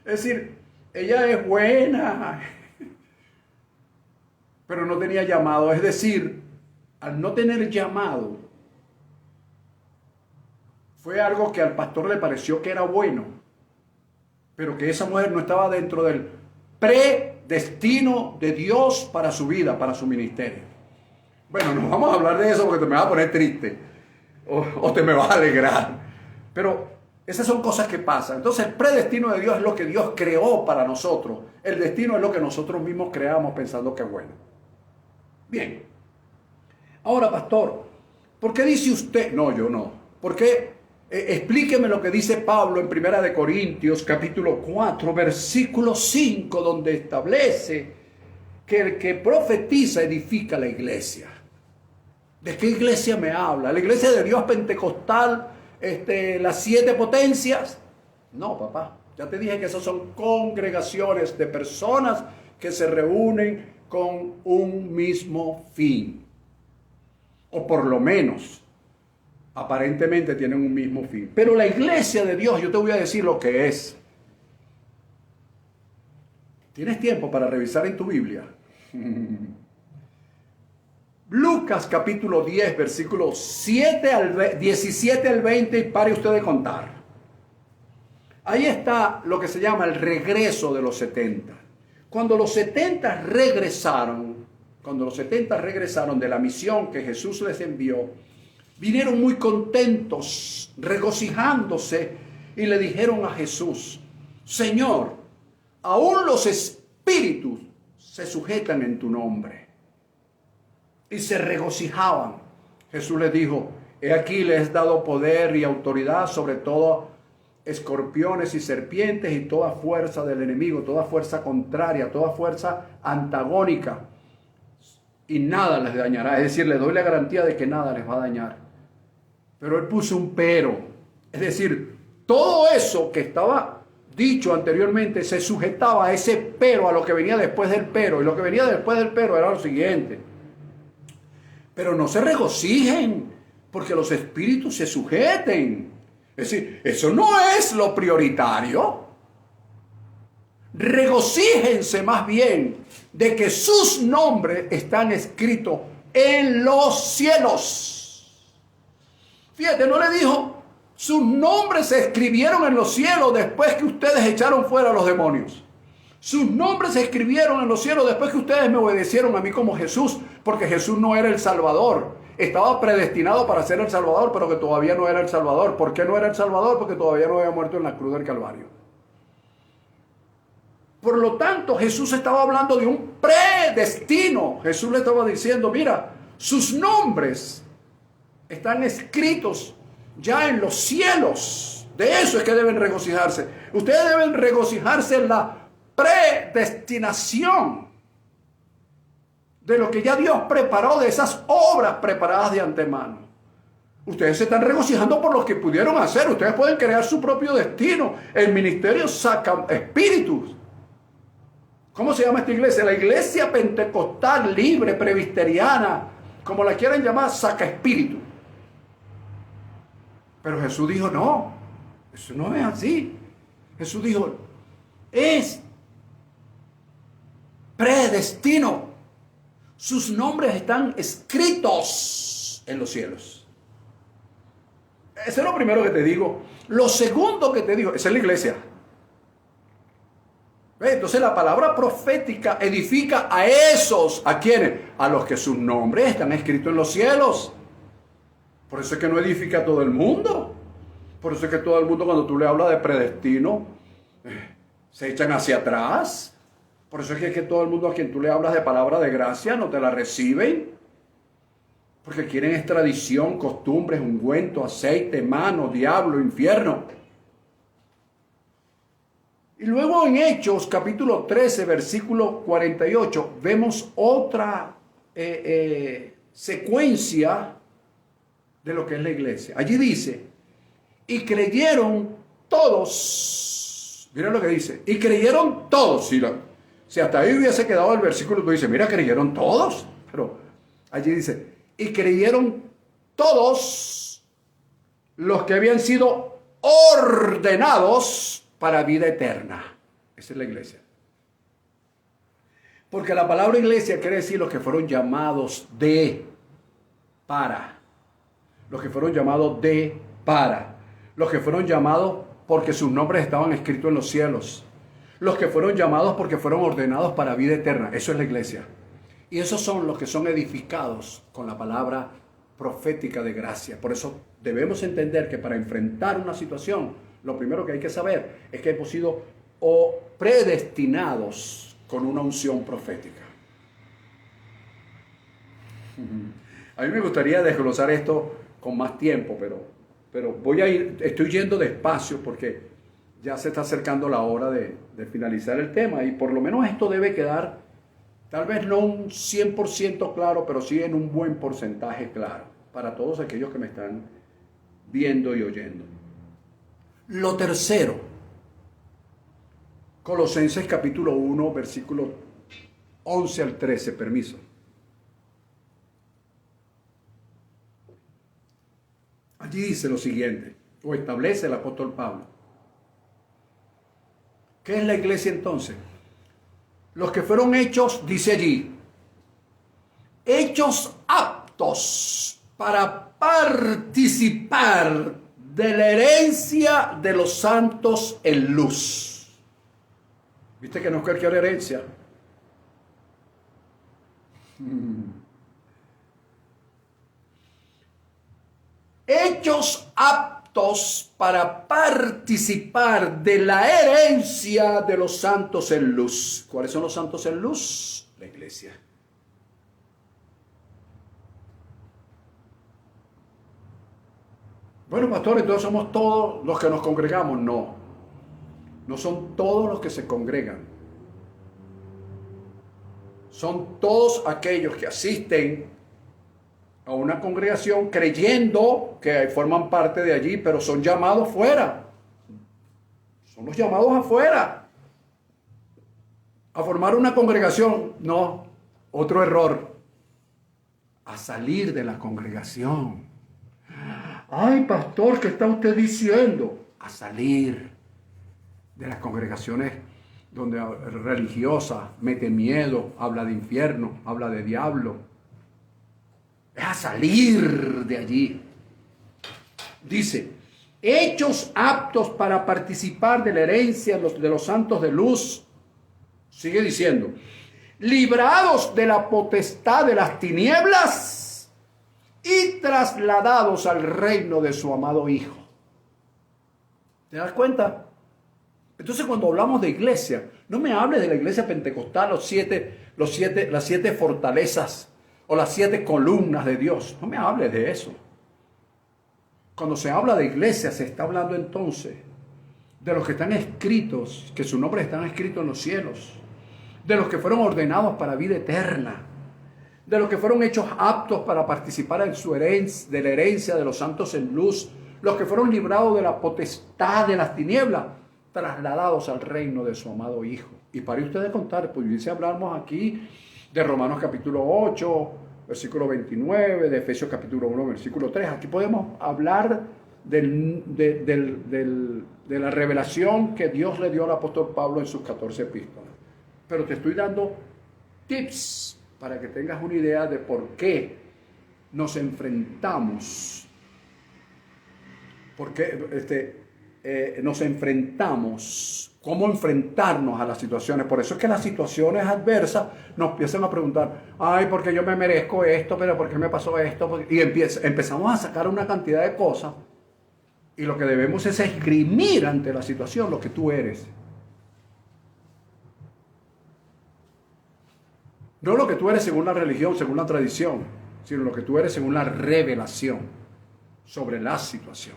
A: Es decir, ella es buena, pero no tenía llamado. Es decir, al no tener llamado, fue algo que al pastor le pareció que era bueno, pero que esa mujer no estaba dentro del predestino de Dios para su vida, para su ministerio. Bueno, no vamos a hablar de eso porque te me vas a poner triste o te me vas a alegrar. Pero esas son cosas que pasan. Entonces el predestino de Dios es lo que Dios creó para nosotros. El destino es lo que nosotros mismos creamos pensando que es bueno. Bien. Ahora, pastor, ¿por qué dice usted? No, yo no. ¿Por qué? Explíqueme lo que dice Pablo en 1 Corintios capítulo 4, versículo 5, donde establece que el que profetiza edifica la iglesia. ¿De qué iglesia me habla? ¿La iglesia de Dios pentecostal, las 7 potencias? No, papá. Ya te dije que esas son congregaciones de personas que se reúnen con un mismo fin. O por lo menos, aparentemente tienen un mismo fin. Pero la iglesia de Dios, yo te voy a decir lo que es. ¿Tienes tiempo para revisar en tu Biblia? Lucas capítulo 10, versículos 17 al 20, y pare usted de contar. Ahí está lo que se llama el regreso de los 70. Cuando los 70 regresaron, cuando los 70 regresaron de la misión que Jesús les envió, vinieron muy contentos, regocijándose, y le dijeron a Jesús: Señor, aún los espíritus se sujetan en tu nombre. Y se regocijaban. Jesús les dijo: he aquí les he dado poder y autoridad sobre todo escorpiones y serpientes y toda fuerza del enemigo, toda fuerza contraria, toda fuerza antagónica, y nada les dañará. Es decir, les doy la garantía de que nada les va a dañar. Pero él puso un pero. Es decir, todo eso que estaba dicho anteriormente se sujetaba a ese pero, a lo que venía después del pero. Y lo que venía después del pero era lo siguiente: pero no se regocijen porque los espíritus se sujeten. Es decir, eso no es lo prioritario. Regocíjense más bien de que sus nombres están escritos en los cielos. Fíjate, no le dijo: sus nombres se escribieron en los cielos después que ustedes echaron fuera a los demonios. Sus nombres se escribieron en los cielos después que ustedes me obedecieron a mí como Jesús, porque Jesús no era el Salvador. Estaba predestinado para ser el Salvador, pero que todavía no era el Salvador. ¿Por qué no era el Salvador? Porque todavía no había muerto en la cruz del Calvario. Por lo tanto, Jesús estaba hablando de un predestino. Jesús le estaba diciendo: mira, sus nombres están escritos ya en los cielos. De eso es que deben regocijarse. Ustedes deben regocijarse en la predestinación de lo que ya Dios preparó, de esas obras preparadas de antemano. Ustedes se están regocijando por lo que pudieron hacer. Ustedes pueden crear su propio destino. El ministerio saca espíritus. ¿Cómo se llama esta iglesia? La iglesia pentecostal, libre, presbiteriana, como la quieran llamar, saca espíritu. Pero Jesús dijo: no, eso no es así. Jesús dijo: es predestino. Sus nombres están escritos en los cielos. Eso es lo primero que te digo. Lo segundo que te digo, esa es la iglesia. Entonces la palabra profética edifica a esos. ¿A quiénes? A los que sus nombres están escritos en los cielos. Por eso es que no edifica a todo el mundo. Por eso es que todo el mundo, cuando tú le hablas de predestino, se echan hacia atrás. Por eso es que todo el mundo a quien tú le hablas de palabra de gracia no te la reciben. Porque quieren es tradición, costumbres, ungüento, aceite, mano, diablo, infierno. Y luego en Hechos, capítulo 13, versículo 48, vemos otra secuencia de lo que es la iglesia. Allí dice: y creyeron todos. Mira lo que dice: y creyeron todos. Si hasta ahí hubiese quedado el versículo, tú dices: mira, creyeron todos. Pero allí dice: y creyeron todos los que habían sido ordenados para vida eterna. Esa es la iglesia. Porque la palabra iglesia quiere decir los que fueron llamados para. Los que fueron llamados para. Los que fueron llamados porque sus nombres estaban escritos en los cielos. Los que fueron llamados porque fueron ordenados para vida eterna. Eso es la iglesia. Y esos son los que son edificados con la palabra profética de gracia. Por eso debemos entender que para enfrentar una situación, lo primero que hay que saber es que hemos sido predestinados con una unción profética. A mí me gustaría desglosar esto con más tiempo, pero estoy yendo despacio porque ya se está acercando la hora de finalizar el tema, y por lo menos esto debe quedar, tal vez no un 100% claro, pero sí en un buen porcentaje claro, para todos aquellos que me están viendo y oyendo. Lo tercero, Colosenses capítulo 1, versículo 11 al 13, permiso. Allí dice lo siguiente, o establece el apóstol Pablo. ¿Qué es la iglesia entonces? Los que fueron hechos, dice allí, hechos aptos para participar de la herencia de los santos en luz. ¿Viste que no es cualquier herencia? Hechos aptos para participar de la herencia de los santos en luz. ¿Cuáles son los santos en luz? La iglesia. Bueno, pastor, entonces somos todos los que nos congregamos. No, no son todos los que se congregan. Son todos aquellos que asisten a una congregación creyendo que forman parte de allí, pero son llamados fuera. Son los llamados afuera a formar una congregación. No, otro error. A salir de la congregación. Ay, pastor, ¿qué está usted diciendo? A salir de las congregaciones donde religiosa mete miedo, habla de infierno, habla de diablo. Es a salir de allí. Dice, hechos aptos para participar de la herencia de los santos de luz. Sigue diciendo, librados de la potestad de las tinieblas y trasladados al reino de su amado Hijo. ¿Te das cuenta? Entonces, cuando hablamos de iglesia, no me hables de la iglesia pentecostal, las 7 fortalezas o las 7 columnas de Dios. No me hables de eso. Cuando se habla de iglesia, se está hablando entonces de los que están escritos, que sus nombres están escritos en los cielos, de los que fueron ordenados para vida eterna, de los que fueron hechos aptos para participar en su herencia, de la herencia de los santos en luz, los que fueron librados de la potestad de las tinieblas, trasladados al reino de su amado Hijo. Y para ustedes contar, pues dice, hablamos aquí de Romanos capítulo 8, versículo 29, de Efesios capítulo 1, versículo 3. Aquí podemos hablar de la revelación que Dios le dio al apóstol Pablo en sus 14 epístolas. Pero te estoy dando tips para que tengas una idea de por qué nos enfrentamos. Cómo enfrentarnos a las situaciones. Por eso es que las situaciones adversas nos empiezan a preguntar, ay, ¿por qué yo me merezco esto? ¿Pero por qué me pasó esto? Y empezamos a sacar una cantidad de cosas, y lo que debemos es esgrimir ante la situación lo que tú eres. No lo que tú eres según la religión, según la tradición, sino lo que tú eres según la revelación sobre la situación.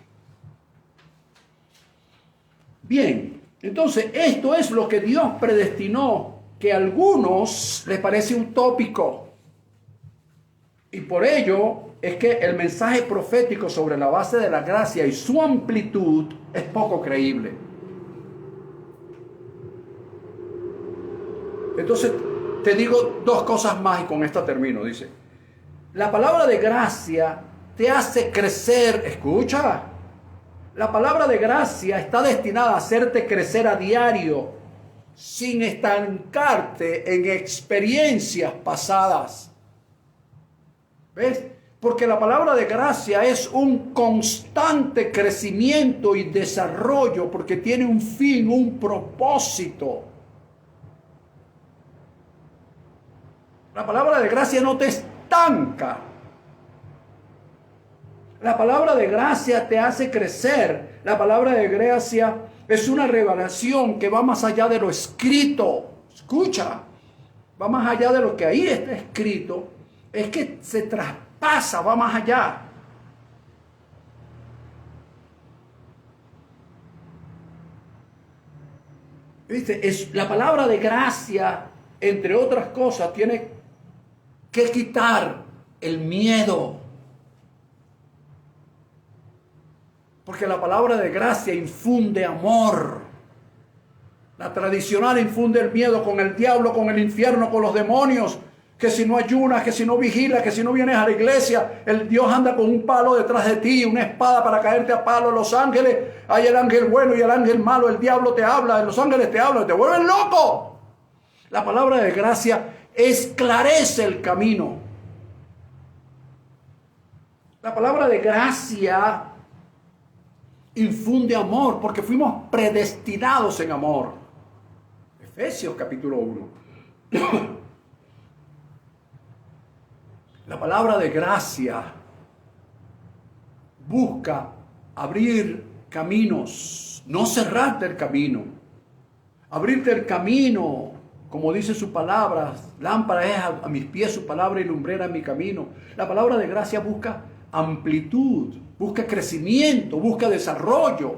A: Bien, entonces esto es lo que Dios predestinó, que a algunos les parece utópico. Y por ello es que el mensaje profético sobre la base de la gracia y su amplitud es poco creíble. Entonces, te digo dos cosas más y con esta termino. Dice, la palabra de gracia te hace crecer. Escucha, la palabra de gracia está destinada a hacerte crecer a diario, sin estancarte en experiencias pasadas. ¿Ves? Porque la palabra de gracia es un constante crecimiento y desarrollo, porque tiene un fin, un propósito. La palabra de gracia no te estanca. La palabra de gracia te hace crecer. La palabra de gracia es una revelación que va más allá de lo escrito. Escucha, va más allá de lo que ahí está escrito. Es que se traspasa, va más allá. ¿Viste? La palabra de gracia, entre otras cosas, tiene que quitar el miedo. Porque la palabra de gracia infunde amor. La tradicional infunde el miedo con el diablo, con el infierno, con los demonios. Que si no ayunas, que si no vigilas, que si no vienes a la iglesia, el Dios anda con un palo detrás de ti, una espada para caerte a palo. Los ángeles, hay el ángel bueno y el ángel malo. El diablo te habla, los ángeles te hablan, te vuelven loco. La palabra de gracia esclarece el camino. La palabra de gracia infunde amor, porque fuimos predestinados en amor. Efesios capítulo 1. La palabra de gracia busca abrir caminos, no cerrarte el camino. Abrirte el camino, como dice su palabra, lámpara es a mis pies su palabra y lumbrera en mi camino. La palabra de gracia busca amplitud, busca crecimiento, busca desarrollo.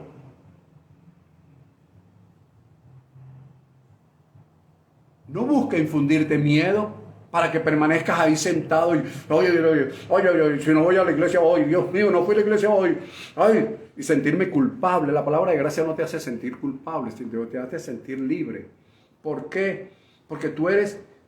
A: No busca infundirte miedo para que permanezcas ahí sentado y, oye, si no voy a la iglesia hoy, Dios mío, no fui a la iglesia hoy, y sentirme culpable. La palabra de gracia no te hace sentir culpable, te hace sentir libre. ¿Por qué? Porque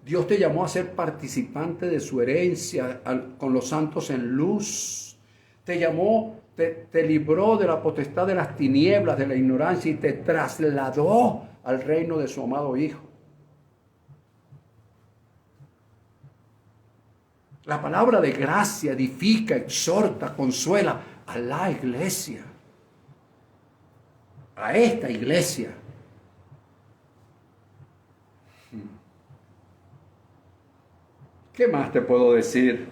A: Dios te llamó a ser participante de su herencia con los santos en luz. Te llamó, te libró de la potestad de las tinieblas, de la ignorancia y te trasladó al reino de su amado Hijo. La palabra de gracia edifica, exhorta, consuela a la iglesia, a esta iglesia. ¿Qué más te puedo decir?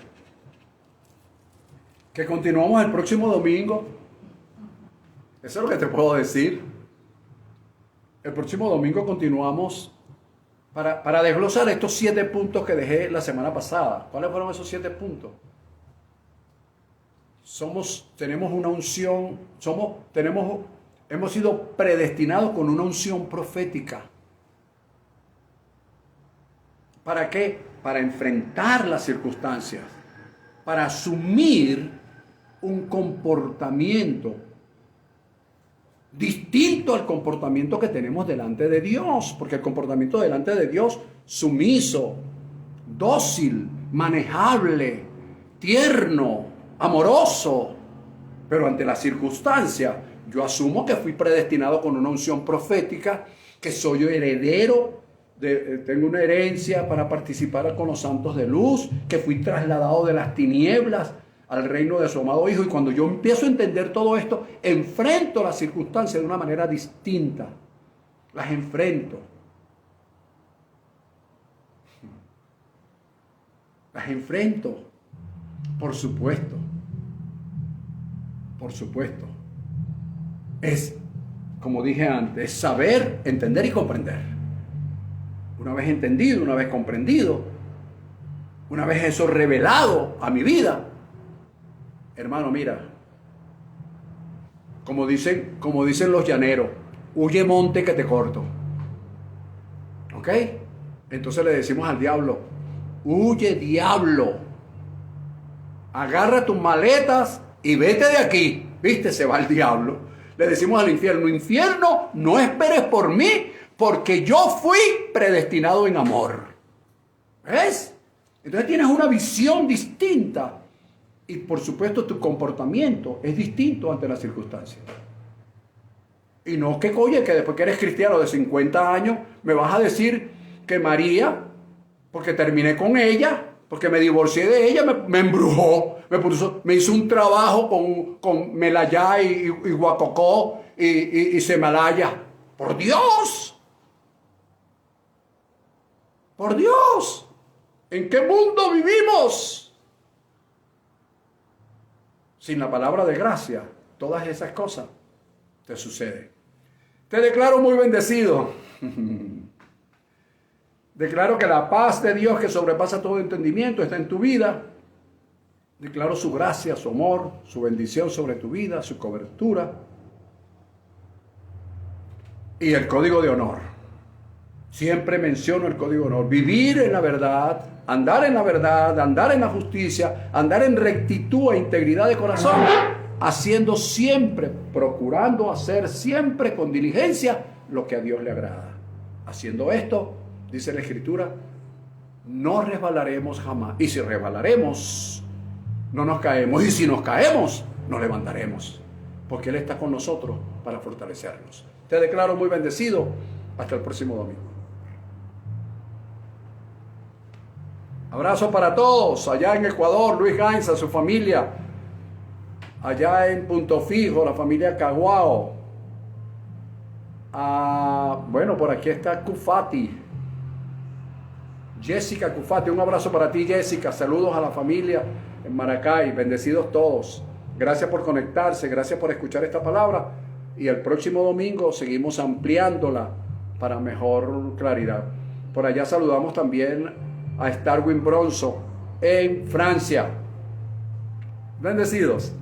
A: Que continuamos el próximo domingo. Eso es lo que te puedo decir. El próximo domingo continuamos para desglosar estos 7 puntos que dejé la semana pasada. ¿Cuáles fueron esos 7 puntos? Tenemos una unción, hemos sido predestinados con una unción profética. ¿Para qué? Para enfrentar las circunstancias, para asumir un comportamiento distinto al comportamiento que tenemos delante de Dios, porque el comportamiento delante de Dios, sumiso, dócil, manejable, tierno, amoroso, pero ante la circunstancia, yo asumo que fui predestinado con una unción profética, que soy heredero, tengo una herencia para participar con los santos de luz, que fui trasladado de las tinieblas al reino de su amado Hijo. Y cuando yo empiezo a entender todo esto, enfrento las circunstancias de una manera distinta. Las enfrento. Las enfrento. Por supuesto. Por supuesto. Es, como dije antes, saber, entender y comprender. Una vez entendido, una vez comprendido, una vez eso revelado a mi vida, hermano, mira, como dicen los llaneros, huye monte que te corto. ¿Ok? Entonces le decimos al diablo, huye diablo, agarra tus maletas y vete de aquí. ¿Viste? Se va el diablo. Le decimos al infierno, infierno, no esperes por mí, porque yo fui predestinado en amor. ¿Ves? Entonces tienes una visión distinta. Y por supuesto tu comportamiento es distinto ante las circunstancias. Y no que, oye, que después que eres cristiano de 50 años, me vas a decir que María, porque terminé con ella, porque me divorcié de ella, me embrujó, me hizo un trabajo con Melayá y Guacocó y Semalaya. ¡Por Dios! ¡Por Dios! ¿En qué mundo vivimos? Sin la palabra de gracia, todas esas cosas te suceden. Te declaro muy bendecido. Declaro que la paz de Dios que sobrepasa todo entendimiento está en tu vida. Declaro su gracia, su amor, su bendición sobre tu vida, su cobertura. Y el código de honor. Siempre menciono el código de honor. Vivir en la verdad, andar en la justicia, andar en rectitud e integridad de corazón, haciendo siempre, procurando hacer siempre con diligencia lo que a Dios le agrada. Haciendo esto, dice la Escritura, no resbalaremos jamás. Y si resbalaremos, no nos caemos. Y si nos caemos, nos levantaremos. Porque Él está con nosotros para fortalecernos. Te declaro muy bendecido. Hasta el próximo domingo. Abrazo para todos, allá en Ecuador, Luis Gainza, su familia, allá en Punto Fijo, la familia Caguao. Bueno, por aquí está Cufati, Jessica Cufate, un abrazo para ti, Jessica. Saludos a la familia en Maracay. Bendecidos todos. Gracias por conectarse, gracias por escuchar esta palabra. Y el próximo domingo seguimos ampliándola para mejor claridad. Por allá saludamos también a Starwin Bronzo en Francia. Bendecidos.